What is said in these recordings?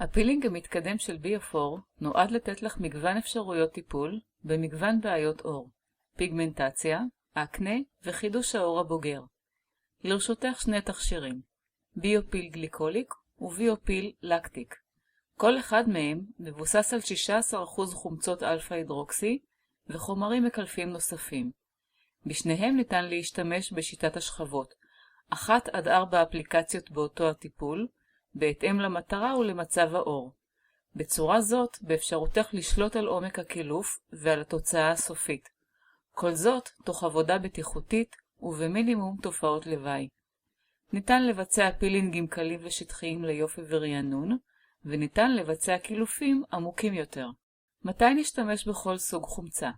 הפילינג המתקדם של ביופור נועד לתת לך מגוון אפשרויות טיפול במגוון בעיות עור, פיגמנטציה, אקנה וחידוש העור הבוגר. לרשותך שני תכשירים, ביופיל גליקוליק וביופיל לקטיק. כל אחד מהם מבוסס על 16% חומצות אלפא הידרוקסי וחומרים מקלפים נוספים. בשניהם ניתן להשתמש בשיטת השכבות, 1 עד 4 אפליקציות באותו הטיפול, בהתאם למטרה ולמצב העור. בצורה זאת, באפשרותך לשלוט על עומק הקילוף ועל התוצאה הסופית. כל זאת תוך עבודה בטיחותית ובמינימום תופעות לוואי. ניתן לבצע פילינגים קלים ושטחיים ליופי ורענון, וניתן לבצע קילופים עמוקים יותר. מתי נשתמש בכל סוג חומצה?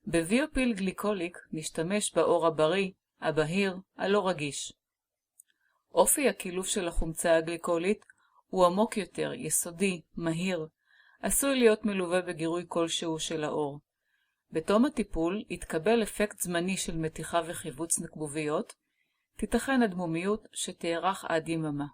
בביופיל גליקוליק נשתמש בעור הבריא, הבהיר, הלא רגיש. אופי הקילוף של החומצה הגליקולית הוא עמוק יותר, יסודי, מהיר, עשוי להיות מלווה בגירוי כלשהו של העור. בתום הטיפול יתקבל אפקט זמני של מתיחה וחיווץ נקבוביות, תיתכן אדמומיות שתארך עד יממה.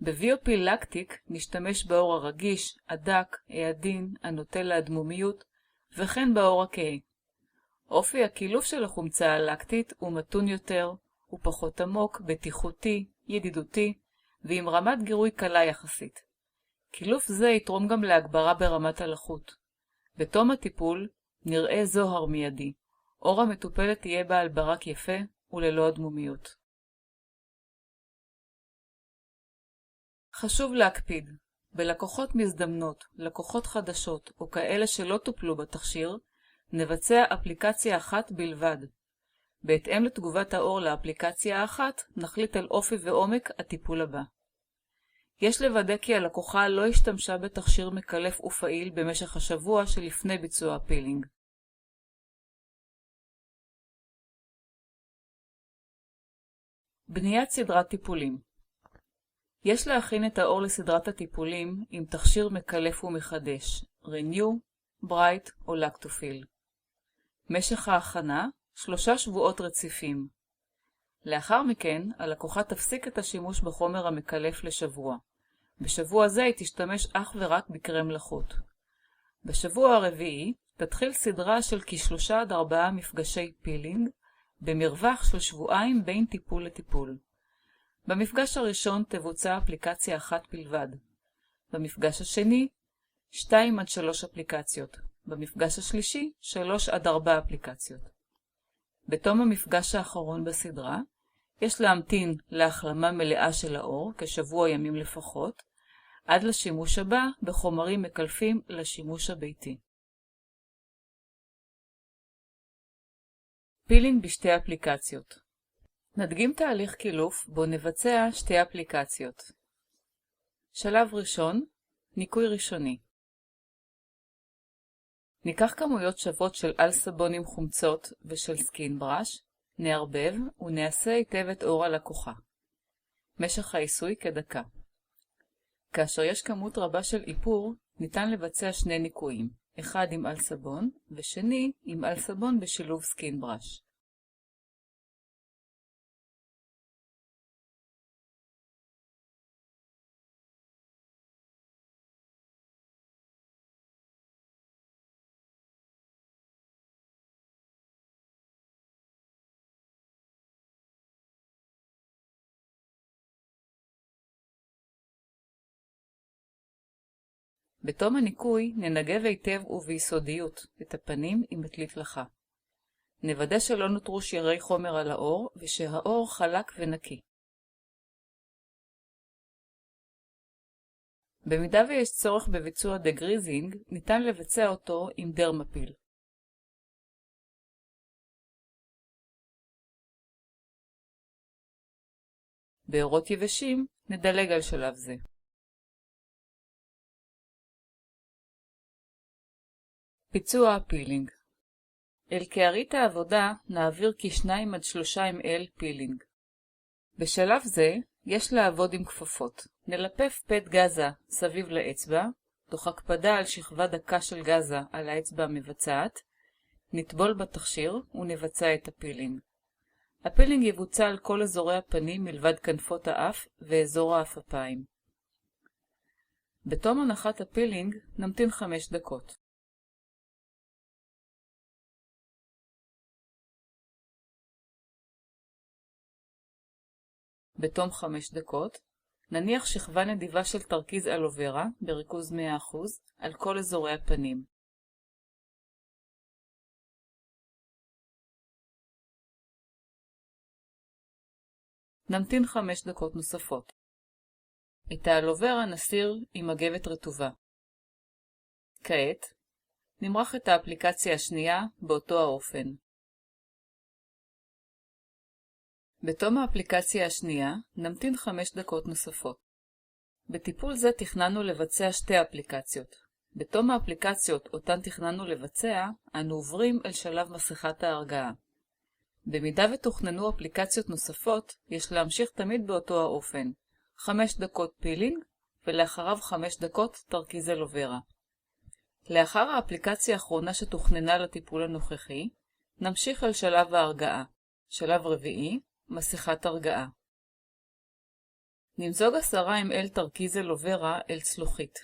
בביופיל לקטיק נשתמש בעור הרגיש, הדק, העדין, הנוטה לאדמומיות, וכן בעור הכהה. אופי הקילוף של החומצה הלקטית הוא מתון יותר, הוא פחות עמוק, בטיחותי, ידידותי, ועם רמת גירוי קלה יחסית. קילוף זה יתרום גם להגברה ברמת הלחות. בתום הטיפול נראה זוהר מיידי. עור המטופלת תהיה בעל ברק יפה וללא אדמומיות. חשוב להקפיד, בלקוחות מזדמנות, לקוחות חדשות או כאלה שלא טופלו בתכשיר, נבצע אפליקציה אחת בלבד. בהתאם לתגובת העור לאפליקציה האחת, נחליט על אופי ועומק הטיפול הבא. יש לוודא כי הלקוחה לא השתמשה בתכשיר מקלף ופעיל במשך השבוע שלפני ביצוע הפילינג. בניית סדרת טיפולים. יש להכין את העור לסדרת הטיפולים עם תכשיר מקלף ומחדש, Renew, Bright או לקטופיל. משך ההכנה 3 שבועות רציפים. לאחר מכן, הלקוחה תפסיק את השימוש בחומר המקלף לשבוע. בשבוע זה היא תשתמש אך ורק בקרם לחות. בשבוע הרביעי תתחיל סדרה של כ3 עד 4 מפגשי פילינג, במרווח של שבועיים בין טיפול לטיפול. במפגש הראשון תבוצע אפליקציה אחת בלבד. במפגש השני, 2 עד 3 אפליקציות. במפגש השלישי, 3 עד 4 אפליקציות. בתום המפגש האחרון בסדרה, יש להמתין להחלמה מלאה של העור, כשבוע ימים לפחות, עד לשימוש הבא בחומרים מקלפים לשימוש הביתי. פילינג בשתי אפליקציות. נדגים תהליך קילוף בו נבצע 2 אפליקציות. שלב ראשון, ניקוי ראשוני. ניקח כמויות שוות של על סבון עם חומצות ושל סקין בראש, נערבב ונעשה היטב את עור הלקוחה. משך העיסוי כדקה. כאשר יש כמות רבה של איפור, ניתן לבצע 2 ניקויים, אחד עם על סבון ושני עם על סבון בשילוב סקין בראש. בתום הניקוי ננגב היטב וביסודיות את הפנים עם מטלית לחה. נוודא שלא נותרו שיירי חומר על העור ושהעור חלק ונקי. במידה ויש צורך בביצוע דגריזינג, ניתן לבצע אותו עם דרמפיל. בעורות יבשים נדלג על שלב זה. ביצוע הפילינג. אל קערית העבודה נעביר כ2 עד 3 ml פילינג. בשלב זה יש לעבוד עם כפפות. נלפף פט גזה סביב לאצבע, תוך הקפדה על שכבה דקה של גזה על האצבע המבצעת, נטבול בתכשיר ונבצע את הפילינג. הפילינג יבוצע על כל אזורי הפנים מלבד כנפות האף ואזור האפפיים. בתום הנחת הפילינג נמתין 5 דקות. בתום 5 דקות נניח שכבה נדיבה של תרכיז אלוברה בריכוז 100% על כל אזורי הפנים. נמתין 5 דקות נוספות. את האלוברה נסיר עם מגבת רטובה. כעת נמרח את האפליקציה השנייה באותו האופן. בתום האפליקציה השנייה נמתין 5 דקות נוספות. בטיפול זה תכננו לבצע 2 אפליקציות. בתום האפליקציות אותן תכננו לבצע, אנו עוברים אל שלב מסכת ההרגעה. במידה ותוכננו אפליקציות נוספות, יש להמשיך תמיד באותו האופן. 5 דקות פילינג, ולאחריו 5 דקות תרכיז אלוברה. לאחר האפליקציה האחרונה שתוכננה לטיפול הנוכחי, נמשיך אל שלב ההרגעה. שלב רביעי, מסכת הרגעה. נמזוג 10 ml תרכיז אלוברה אל צלוחית.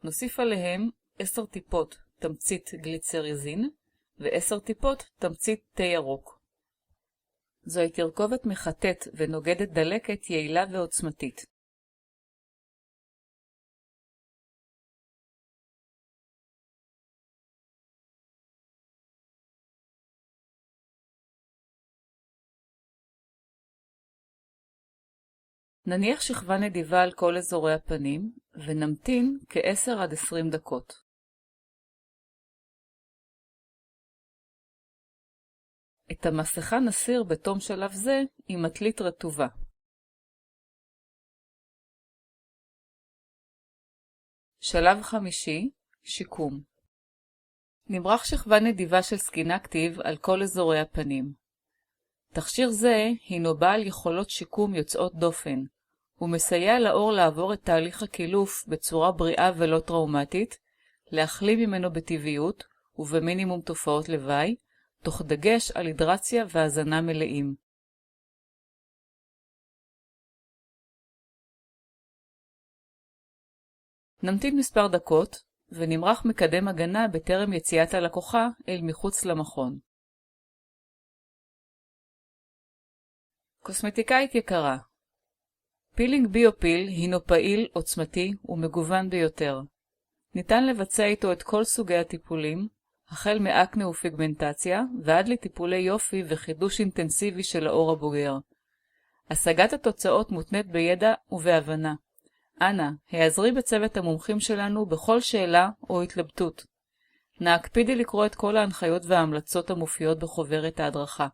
נוסיף עליהם 10 טיפות תמצית גליצריזין ו10 טיפות תמצית תה ירוק. זוהי תרכובת מחטאת ונוגדת דלקת יעילה ועוצמתית. נניח שכבה נדיבה על כל אזורי הפנים ונמתין כ-10 עד 20 דקות. את המסכה נסיר בתום שלב זה עם מטלית רטובה. שלב חמישי, שיקום. נמרח שכבה נדיבה של סקינקטיב על כל אזורי הפנים. תכשיר זה הינו בעל יכולות שיקום יוצאות דופן. הוא מסייע לעור לעבור את תהליך הקילוף בצורה בריאה ולא טראומטית, להחלים ממנו בטבעיות ובמינימום תופעות לוואי, תוך דגש על הידרציה והזנה מלאים. נמתין מספר דקות ונמרח מקדם הגנה בטרם יציאת הלקוחה אל מחוץ למכון. קוסמטיקאית יקרה, פילינג ביופיל הינו פעיל, עוצמתי ומגוון ביותר. ניתן לבצע איתו את כל סוגי הטיפולים, החל מאקנה ופיגמנטציה ועד לטיפולי יופי וחידוש אינטנסיבי של העור הבוגר. השגת התוצאות מותנית בידע ובהבנה. אנא, העזרי בצוות המומחים שלנו בכל שאלה או התלבטות. נא הקפידי לקרוא את כל ההנחיות וההמלצות המופיעות בחוברת ההדרכה.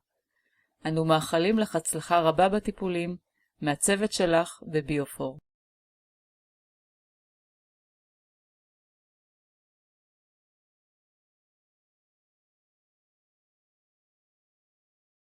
אנו מאחלים לך הצלחה רבה בטיפולים, מהצוות שלך בביופור.